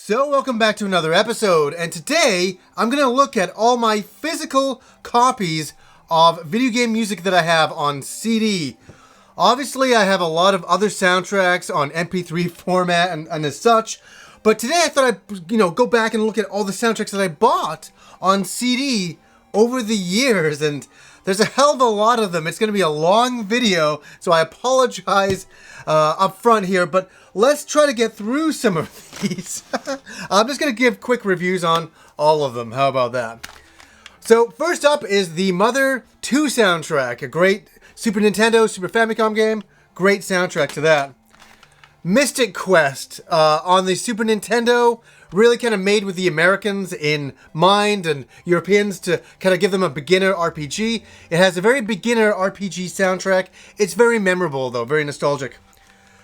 So welcome back to another episode, and today I'm going to look at all my physical copies of video game music that I have on CD. Obviously I have a lot of other soundtracks on MP3 format and as such, but today I thought I'd go back and look at all the soundtracks that I bought on CD over the years, and there's a hell of a lot of them. It's going to be a long video, so I apologize up front here, but let's try to get through some of these. I'm just going to give quick reviews on all of them. How about that? So first up is the Mother 2 soundtrack, a great Super Nintendo, Super Famicom game. Great soundtrack to that. Mystic Quest on the Super Nintendo, really kind of made with the Americans in mind and Europeans to kind of give them a beginner RPG. It has a very beginner RPG soundtrack. It's very memorable though, very nostalgic.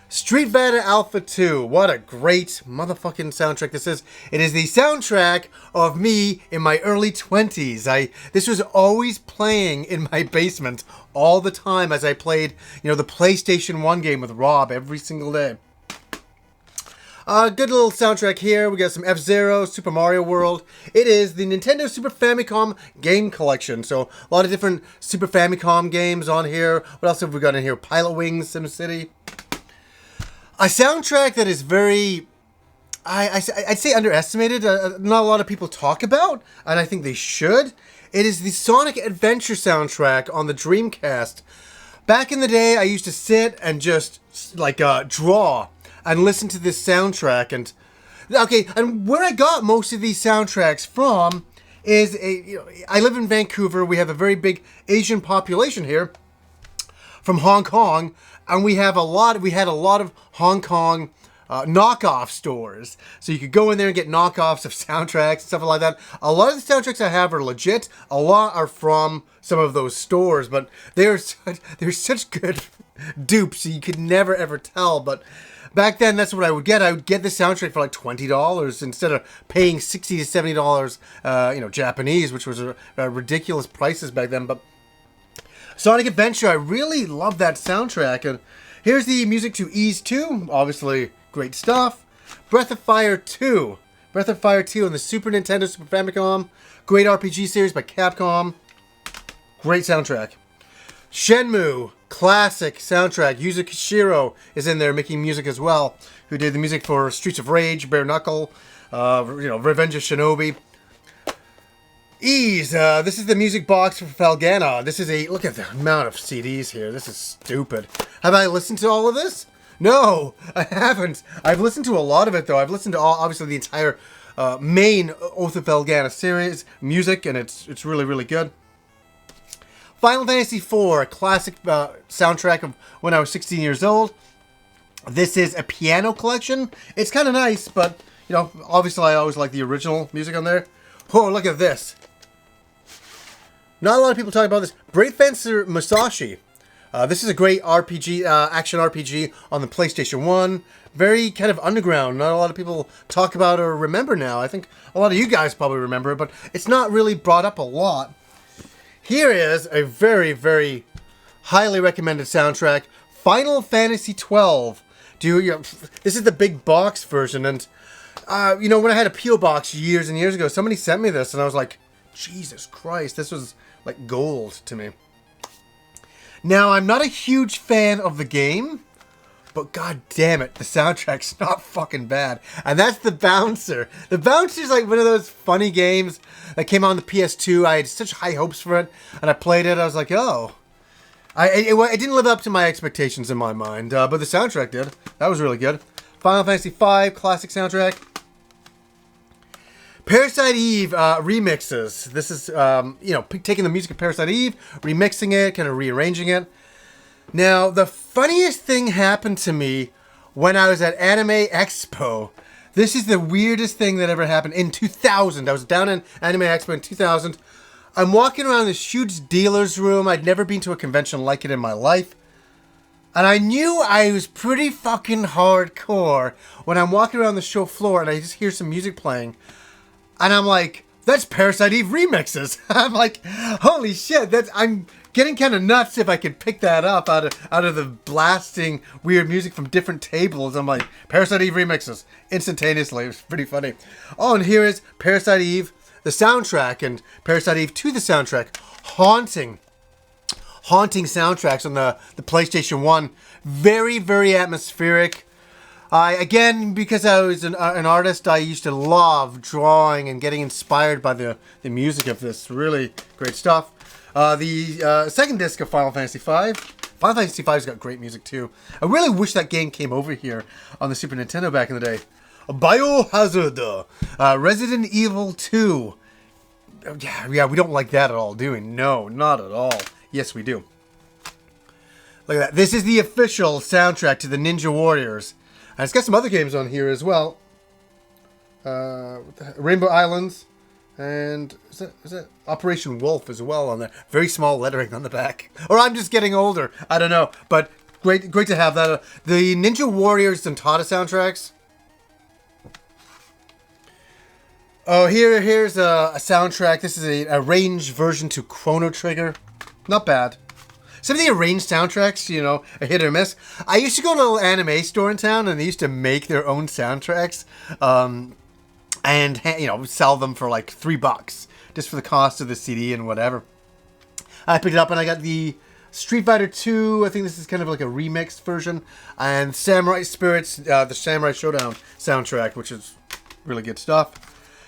Street Fighter Alpha 2, what a great motherfucking soundtrack this is. It is the soundtrack of me in my early 20s. This was always playing in my basement all the time as I played, the PlayStation 1 game with Rob every single day. Good little soundtrack here. We got some F-Zero, Super Mario World. It is the Nintendo Super Famicom game collection. So a lot of different Super Famicom games on here. What else have we got in here? Pilot Wings, SimCity. A soundtrack that is very, I'd say underestimated. Not a lot of people talk about, and I think they should. It is the Sonic Adventure soundtrack on the Dreamcast. Back in the day, I used to sit and just draw and listen to this soundtrack. And where I got most of these soundtracks from is I live in Vancouver. We have a very big Asian population here from Hong Kong. And we had a lot of Hong Kong knockoff stores. So you could go in there and get knockoffs of soundtracks, stuff like that. A lot of the soundtracks I have are legit. A lot are from some of those stores, but they're such good dupes, you could never ever tell. But back then, that's what I would get. I would get the soundtrack for like $20 instead of paying $60 to $70, Japanese, which was ridiculous prices back then. But Sonic Adventure, I really love that soundtrack. And here's the music to Ys 2. Obviously, great stuff. Breath of Fire 2. Breath of Fire 2 on the Super Nintendo, Super Famicom. Great RPG series by Capcom. Great soundtrack. Shenmue, classic soundtrack. Yuzo Koshiro is in there making music as well, who did the music for Streets of Rage, Bare Knuckle, Revenge of Shinobi. Ys, this is the music box for Falgana. Look at the amount of CDs here. This is stupid. Have I listened to all of this? No, I haven't. I've listened to a lot of it though. I've listened to obviously the entire main Oath of Falgana series music, and it's really, really good. Final Fantasy IV, a classic soundtrack of when I was 16 years old. This is a piano collection. It's kind of nice, but obviously I always like the original music on there. Oh, look at this. Not a lot of people talk about this. Brave Fencer Musashi. This is a great RPG, action RPG on the PlayStation 1. Very kind of underground. Not a lot of people talk about or remember now. I think a lot of you guys probably remember it, but it's not really brought up a lot. Here is a very, very highly recommended soundtrack. Final Fantasy 12. This is the big box version, and when I had a P.O. box years and years ago, somebody sent me this, and I was like, Jesus Christ, this was like gold to me. Now, I'm not a huge fan of the game, but god damn it, the soundtrack's not fucking bad. And that's The Bouncer. The Bouncer's like one of those funny games that came out on the PS2. I had such high hopes for it, and I played it, I was like, oh. It didn't live up to my expectations in my mind, but the soundtrack did. That was really good. Final Fantasy V, classic soundtrack. Parasite Eve remixes. This is, taking the music of Parasite Eve, remixing it, kind of rearranging it. Now, the funniest thing happened to me when I was at Anime Expo. This is the weirdest thing that ever happened. In 2000, I was down in Anime Expo in 2000. I'm walking around this huge dealer's room. I'd never been to a convention like it in my life. And I knew I was pretty fucking hardcore when I'm walking around the show floor and I just hear some music playing. And I'm like, that's Parasite Eve remixes. I'm like, holy shit, I'm getting kind of nuts if I could pick that up out of the blasting weird music from different tables. I'm like, Parasite Eve remixes instantaneously. It was pretty funny. Oh, and here is Parasite Eve, the soundtrack, and Parasite Eve 2, the soundtrack. Haunting soundtracks on the PlayStation 1. Very, very atmospheric. Again, because I was an artist, I used to love drawing and getting inspired by the music of this. Really great stuff. The second disc of Final Fantasy V. Final Fantasy V's got great music too. I really wish that game came over here on the Super Nintendo back in the day. Biohazard. Resident Evil 2. Yeah, we don't like that at all, do we? No, not at all. Yes, we do. Look at that. This is the official soundtrack to the Ninja Warriors. And it's got some other games on here as well. Rainbow Islands. And is that Operation Wolf as well on there? Very small lettering on the back. Or I'm just getting older. I don't know. But great to have that. The Ninja Warriors and Tada soundtracks. Oh, here's a soundtrack. This is a arranged version to Chrono Trigger. Not bad. Some of the arranged soundtracks, you know, a hit or miss. I used to go to an anime store in town, and they used to make their own soundtracks, and you know, sell them for like $3 just for the cost of the CD and whatever. I picked it up, and I got the Street Fighter 2. I think this is kind of like a remixed version, and Samurai Spirits, the Samurai Showdown soundtrack, which is really good stuff.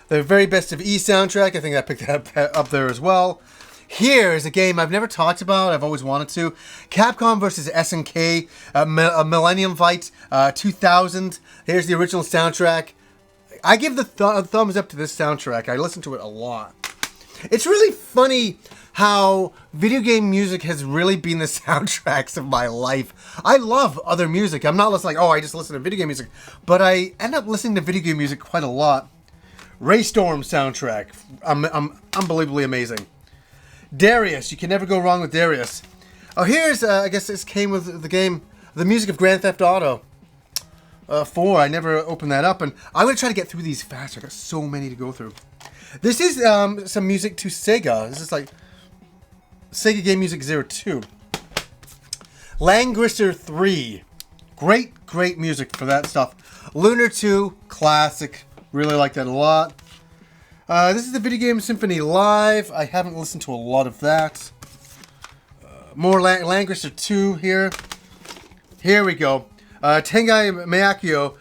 The very best of E soundtrack. I think I picked that up there as well. Here is a game I've never talked about. I've always wanted to. Capcom versus SNK, a Millennium fight, 2000. Here's the original soundtrack. I give the thumbs up to this soundtrack. I listen to it a lot. It's really funny how video game music has really been the soundtracks of my life. I love other music. I'm not just like, oh, I just listen to video game music. But I end up listening to video game music quite a lot. Raystorm soundtrack. Unbelievably amazing. Darius, you can never go wrong with Darius. Oh, here's, I guess this came with the game, the music of Grand Theft Auto 4. I never opened that up, and I'm going to try to get through these fast. I got so many to go through. This is some music to Sega. This is like Sega Game Music 02. Langrisser 3. Great music for that stuff. Lunar 2, classic. Really like that a lot. This is the Video Game Symphony Live. I haven't listened to a lot of that. More Langrisser 2 here. Here we go. Tengai Miyakio,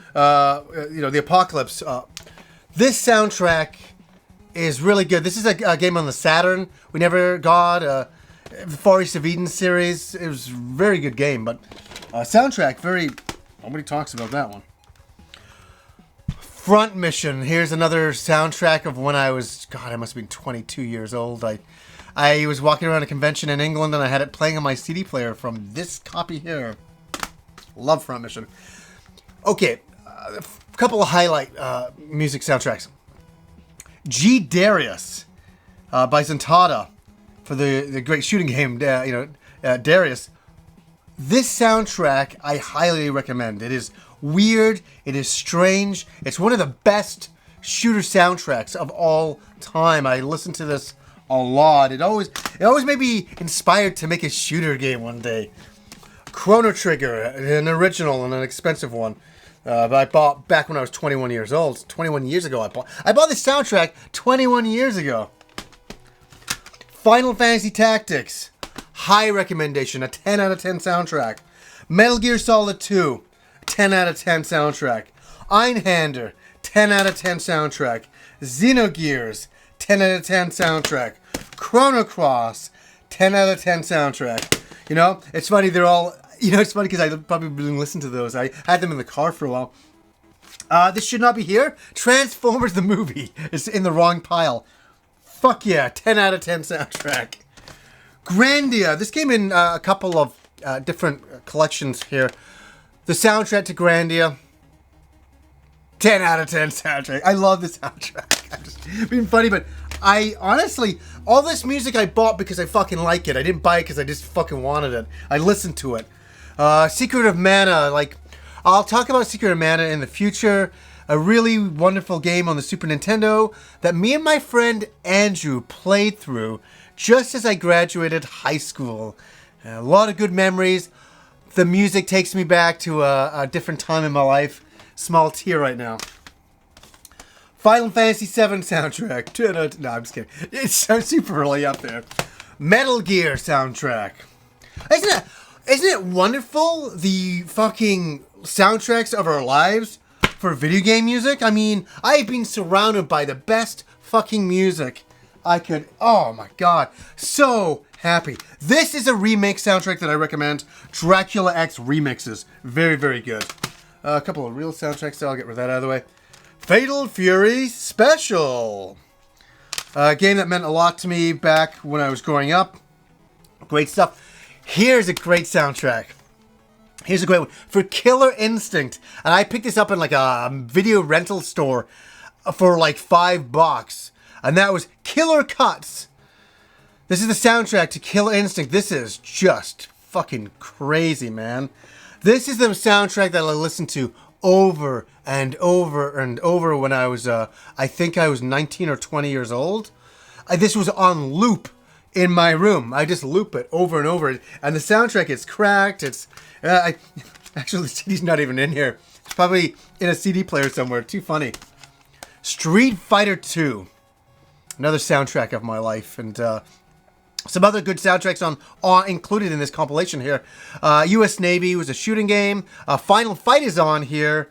you know, The Apocalypse. This soundtrack is really good. This is a game on the Saturn we never got. The Far East of Eden series. It was a very good game, but soundtrack, nobody talks about that one. Front Mission. Here's another soundtrack of when I was, God, I must have been 22 years old. I was walking around a convention in England, and I had it playing on my CD player from this copy here. Love Front Mission. Okay, a couple of highlight music soundtracks. G. Darius by Zentada for the great shooting game, Darius. This soundtrack I highly recommend. It is weird. It is strange. It's one of the best shooter soundtracks of all time. I listen to this a lot. It always made me inspired to make a shooter game one day. Chrono Trigger, an original and an expensive one. But I bought back when I was 21 years old. 21 years ago I bought this soundtrack 21 years ago. Final Fantasy Tactics. High recommendation. A 10 out of 10 soundtrack. Metal Gear Solid 2. 10 out of 10 soundtrack. Einhander, 10 out of 10 soundtrack. Xenogears, 10 out of 10 soundtrack. Chrono Cross, 10 out of 10 soundtrack. You know, it's funny, they're all, you know, it's funny because I probably didn't listen to those. I had them in the car for a while. This should not be here. Transformers the movie is in the wrong pile. Fuck yeah, 10 out of 10 soundtrack. Grandia, this came in a couple of different collections here. The soundtrack to Grandia, 10 out of 10 soundtrack. I love the soundtrack. I'm just being funny, but I honestly, all this music I bought because I fucking like it. I didn't buy it because I just fucking wanted it. I listened to it. Secret of Mana, like, I'll talk about Secret of Mana in the future. A really wonderful game on the Super Nintendo that me and my friend Andrew played through just as I graduated high school. A lot of good memories. The music takes me back to a different time in my life. Small tear right now. Final Fantasy VII soundtrack. No, I'm just kidding. It's super early up there. Metal Gear soundtrack. Isn't it wonderful, the fucking soundtracks of our lives for video game music? I mean, I've been surrounded by the best fucking music I could... Oh my god. So happy. This is a remake soundtrack that I recommend. Dracula X Remixes. Very, very good. A couple of real soundtracks there. I'll get rid of that out of the way. Fatal Fury Special. A game that meant a lot to me back when I was growing up. Great stuff. Here's a great soundtrack. Here's a great one. For Killer Instinct. And I picked this up in like a video rental store for like $5. And that was Killer Cuts. This is the soundtrack to Killer Instinct. This is just fucking crazy, man. This is the soundtrack that I listened to over and over and over when I was, I think I was 19 or 20 years old. This was on loop in my room. I just loop it over and over. And the soundtrack is cracked. It's, actually the CD's not even in here. It's probably in a CD player somewhere. Too funny. Street Fighter 2. Another soundtrack of my life. And, some other good soundtracks on included in this compilation here. U.S. Navy was a shooting game. Final Fight is on here.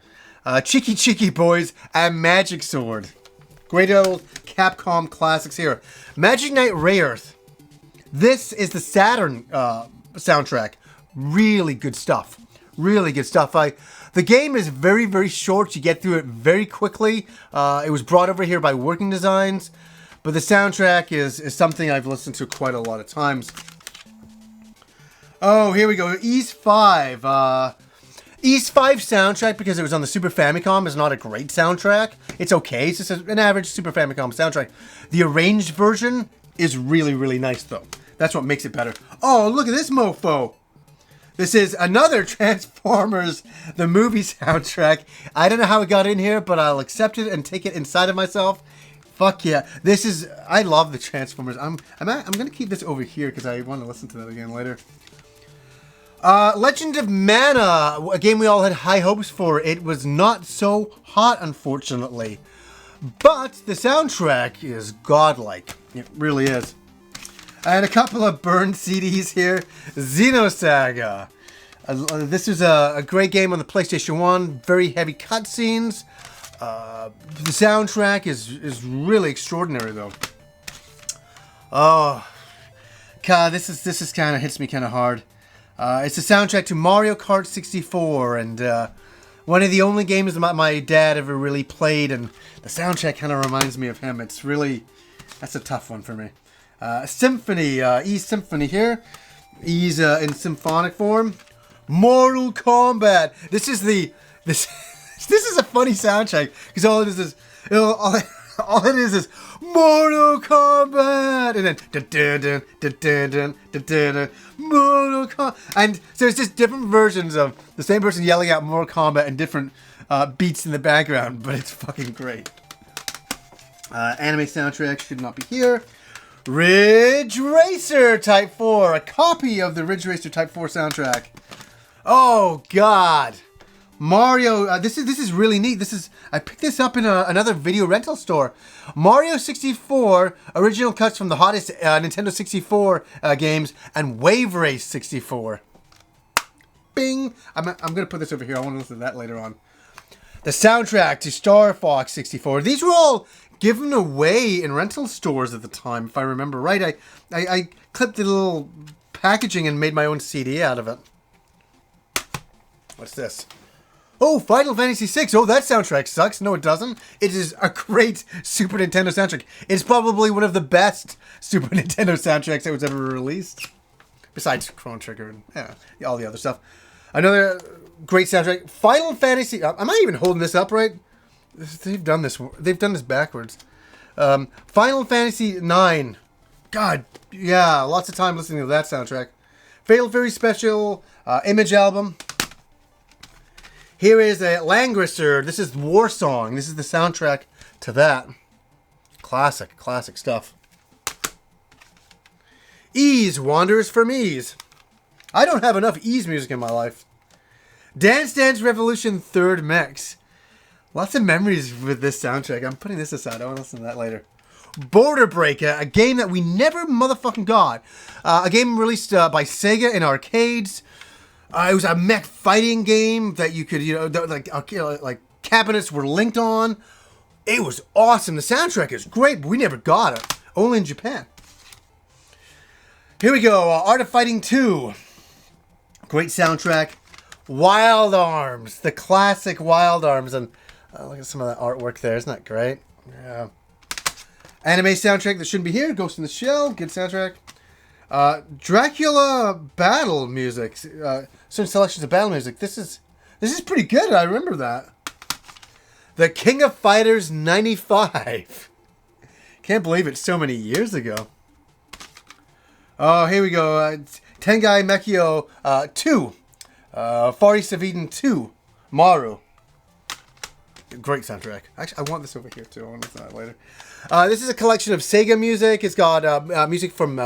Cheeky Cheeky Boys and Magic Sword. Great old Capcom classics here. Magic Knight Rayearth. This is the Saturn soundtrack. Really good stuff. Really good stuff. The game is very, very short. You get through it very quickly. It was brought over here by Working Designs. But the soundtrack is something I've listened to quite a lot of times. Oh, here we go. Ys 5. Ys 5 soundtrack, because it was on the Super Famicom, is not a great soundtrack. It's okay. It's just an average Super Famicom soundtrack. The arranged version is really, really nice, though. That's what makes it better. Oh, look at this mofo. This is another Transformers, the movie soundtrack. I don't know how it got in here, but I'll accept it and take it inside of myself. Fuck yeah. This is... I love the Transformers. I'm going to keep this over here because I want to listen to that again later. Legend of Mana. A game we all had high hopes for. It was not so hot, unfortunately. But the soundtrack is godlike. It really is. And a couple of burned CDs here. Xenosaga. This is a great game on the PlayStation 1. Very heavy cutscenes. The soundtrack is really extraordinary, though. Oh, God, this is kind of hits me kind of hard. It's the soundtrack to Mario Kart 64, and one of the only games that my dad ever really played, and the soundtrack kind of reminds me of him. It's really, that's a tough one for me. Symphony, Ys Symphony here. Ys in symphonic form. Mortal Kombat. This is a funny soundtrack because all it is all it is Mortal Kombat, and then Mortal Kombat, and so it's just different versions of the same person yelling out Mortal Kombat and different beats in the background, but it's fucking great. Anime soundtrack should not be here. Ridge Racer Type 4, a copy of the Ridge Racer Type 4 soundtrack. Oh God. Mario, this is really neat. I picked this up in another video rental store. Mario 64, original cuts from the hottest Nintendo 64 games, and Wave Race 64. Bing! I'm gonna put this over here. I want to listen to that later on. The soundtrack to Star Fox 64. These were all given away in rental stores at the time, if I remember right. I clipped the little packaging and made my own CD out of it. What's this? Oh, Final Fantasy VI. Oh, that soundtrack sucks. No, it doesn't. It is a great Super Nintendo soundtrack. It's probably one of the best Super Nintendo soundtracks that was ever released. Besides Chrono Trigger and all the other stuff. Another great soundtrack. Final Fantasy... am I even holding this up right? They've done this backwards. Final Fantasy IX. God, yeah, lots of time listening to that soundtrack. Fatal Fury Special Image album. Here is a Langrisser. This is War Song. This is the soundtrack to that. Classic stuff. Ease wanders from ease. I don't have enough ease music in my life. Dance Dance Revolution 3rd Mix. Lots of memories with this soundtrack. I'm putting this aside. I want to listen to that later. Border Breaker, a game that we never motherfucking got. A game released by Sega in arcades. It was a mech fighting game that you could, like cabinets were linked on. It was awesome. The soundtrack is great, but we never got it. Only in Japan. Here we go. Art of Fighting 2. Great soundtrack. Wild Arms. The classic Wild Arms. And look at some of that artwork there. Isn't that great? Yeah. Anime soundtrack that shouldn't be here. Ghost in the Shell. Good soundtrack. Dracula battle music. Certain selections of battle music. This is pretty good. I remember that. The King of Fighters 95. Can't believe it's so many years ago. Oh, here we go. Tengai Mekio 2. Far East of Eden 2. Maru. Great soundtrack. Actually, I want this over here too. I want to listen to that later. This is a collection of Sega music. It's got music from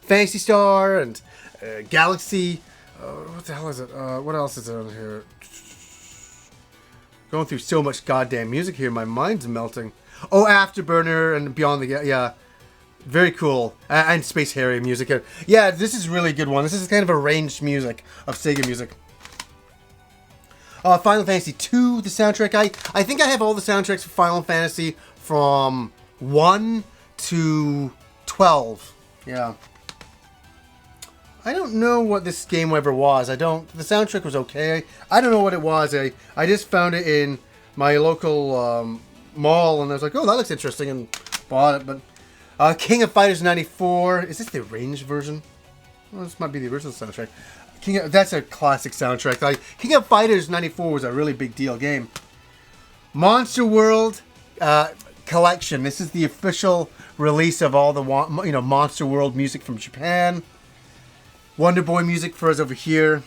Phantasy Star and Galaxy. What the hell is it? What else is on here? Going through so much goddamn music here. My mind's melting. Oh, Afterburner and Beyond the... Yeah. Very cool. And Space Harrier music. Yeah, this is a really good one. This is kind of arranged music of Sega music. Final Fantasy 2, the soundtrack. I think I have all the soundtracks for Final Fantasy from 1 to 12. Yeah. I don't know what this game ever was. The soundtrack was okay. I don't know what it was. I just found it in my local mall, and I was like, oh, that looks interesting, and bought it. But King of Fighters 94. Is this the arranged version? Well, this might be the original soundtrack. That's a classic soundtrack. King of Fighters 94 was a really big deal game. Monster World Collection. This is the official release of all the Monster World music from Japan. Wonder Boy music for us over here.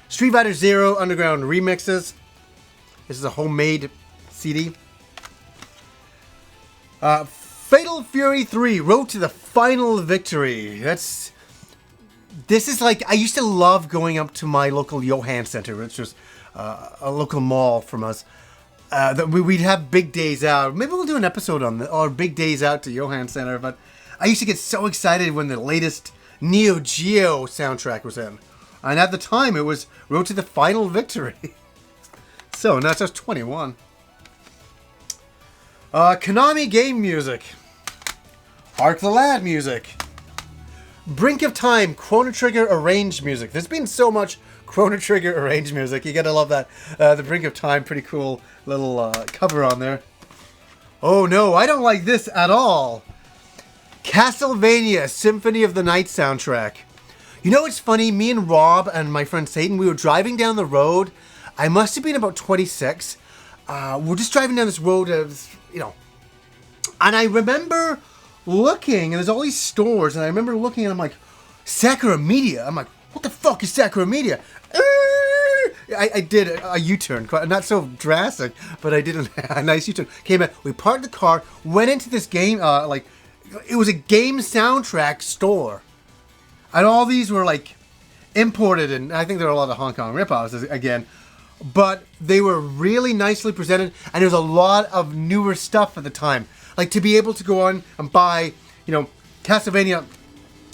Street Fighter Zero Underground Remixes. This is a homemade CD. Fatal Fury 3 Road to the Final Victory. This is like, I used to love going up to my local Johan Center, which was a local mall from us. We'd have big days out. Maybe we'll do an episode on our big days out to Johan Center, but I used to get so excited when the latest Neo Geo soundtrack was in. And at the time, it was Road to the Final Victory. So, now it's just 21. Konami game music. Hark the Lad music. Brink of Time, Chrono Trigger arranged music. There's been so much Chrono Trigger arranged music. You gotta love that. The Brink of Time, pretty cool little cover on there. Oh no, I don't like this at all. Castlevania Symphony of the Night soundtrack. You know what's funny? Me and Rob and my friend Satan, we were driving down the road. I must have been about 26. We're just driving down this road, and I remember looking, and there's all these stores, and I remember looking, and I'm like, Sakura Media. I'm like, what the fuck is Sakura Media? I did a U-turn, not so drastic, but I did a nice U-turn. Came out, we parked the car, went into this game, it was a game soundtrack store. And all these were like imported, and I think there were a lot of Hong Kong ripoffs again. But they were really nicely presented, and there was a lot of newer stuff at the time. Like to be able to go on and buy, Castlevania,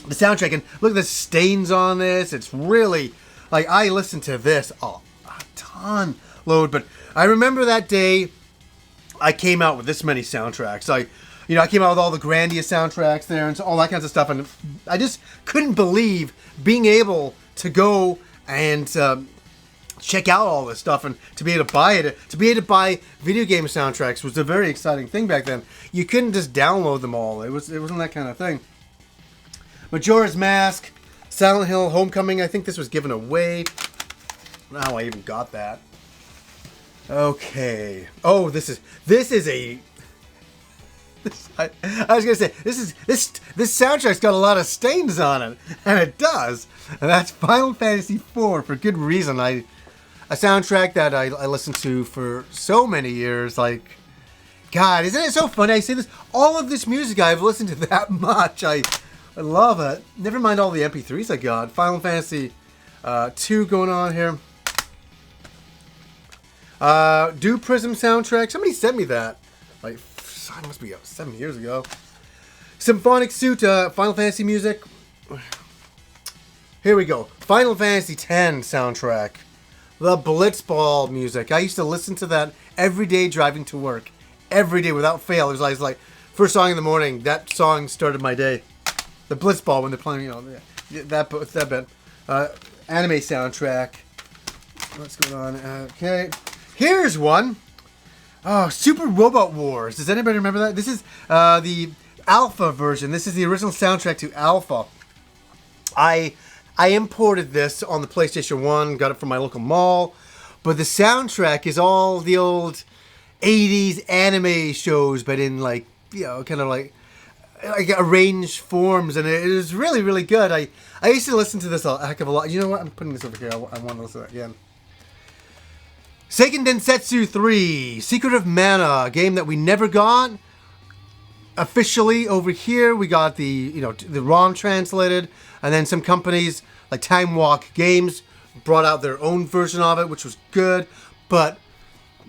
the soundtrack, and look at the stains on this. It's really, I listened to this a ton load, but I remember that day I came out with this many soundtracks. I came out with all the Grandia soundtracks there and all that kinds of stuff, and I just couldn't believe being able to go and check out all this stuff and to be able to buy it. To be able to buy video game soundtracks was a very exciting thing back then. You couldn't just download them all. It wasn't that kind of thing. Majora's Mask, Silent Hill Homecoming. I think this was given away. Now I even got that. Okay. Oh, this is a. I was gonna say this soundtrack's got a lot of stains on it, and it does. And that's Final Fantasy IV for good reason. A soundtrack that I listened to for so many years. God, isn't it so funny? I say this, all of this music I've listened to that much. I love it. Never mind all the MP3s I got. Final Fantasy 2 going on here. Do Prism soundtrack. Somebody sent me that. Like, it must be 7 years ago. Symphonic Suite, Final Fantasy music. Here we go. Final Fantasy X soundtrack. The Blitzball music. I used to listen to that every day driving to work. Every day without fail. It was always like, first song in the morning, that song started my day. The Blitzball when they're playing, you know, that bit. Anime soundtrack. What's going on? Okay. Here's one. Oh, Super Robot Wars. Does anybody remember that? This is the Alpha version. This is the original soundtrack to Alpha. I imported this on the PlayStation 1, got it from my local mall, but the soundtrack is all the old 80s anime shows, but in like, you know, kind of like arranged forms, and it is really, really good. I used to listen to this a heck of a lot. You know what? I'm putting this over here. I want to listen to that again. Seiken Densetsu 3, Secret of Mana, a game that we never got. Officially over here, we got the ROM translated, and then some companies like Time Walk Games brought out their own version of it, which was good. But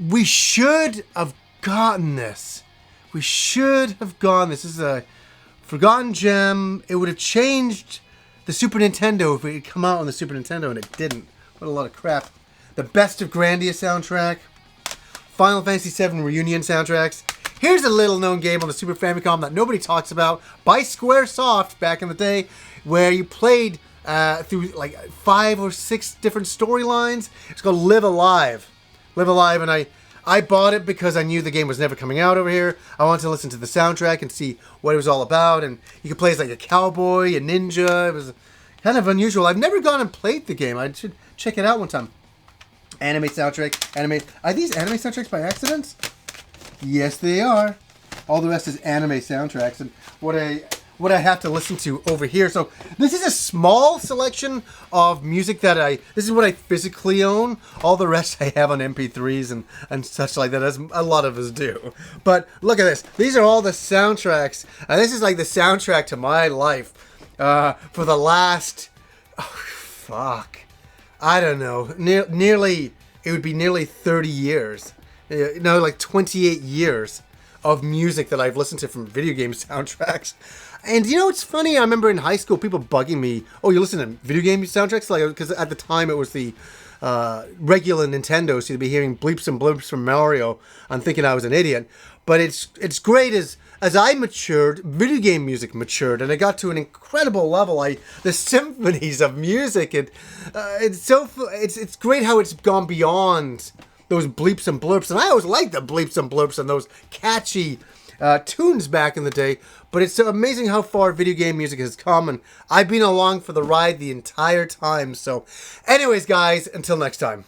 we should have gotten this. We should have gotten this. This is a forgotten gem. It would have changed the Super Nintendo if it had come out on the Super Nintendo, and it didn't. What a lot of crap. The Best of Grandia soundtrack. Final Fantasy VII Reunion soundtracks. Here's a little known game on the Super Famicom that nobody talks about by Squaresoft back in the day, where you played through like 5 or 6 different storylines. It's called Live Alive. Live Alive, and I bought it because I knew the game was never coming out over here. I wanted to listen to the soundtrack and see what it was all about, and you could play as like a cowboy, a ninja. It was kind of unusual. I've never gone and played the game. I should check it out one time. Anime soundtrack. Anime. Are these anime soundtracks by accident? Yes, they are. All the rest is anime soundtracks, and what I have to listen to over here. So this is a small selection of music that this is what I physically own. All the rest I have on MP3s and such like that, as a lot of us do. But look at this. These are all the soundtracks, and this is like the soundtrack to my life for the last, I don't know, nearly, it would be nearly 30 years. No, like 28 years of music that I've listened to from video game soundtracks. And you know, it's funny, I remember in high school people bugging me, oh, you listen to video game soundtracks? Like, because at the time it was the regular Nintendo, so you'd be hearing bleeps and bloops from Mario. I'm thinking I was an idiot. But it's great as I matured, video game music matured, and I got to an incredible level. The symphonies of music, it's great how it's gone beyond those bleeps and blurps, and I always liked the bleeps and blurps and those catchy tunes back in the day, but it's amazing how far video game music has come, and I've been along for the ride the entire time. So anyways, guys, until next time.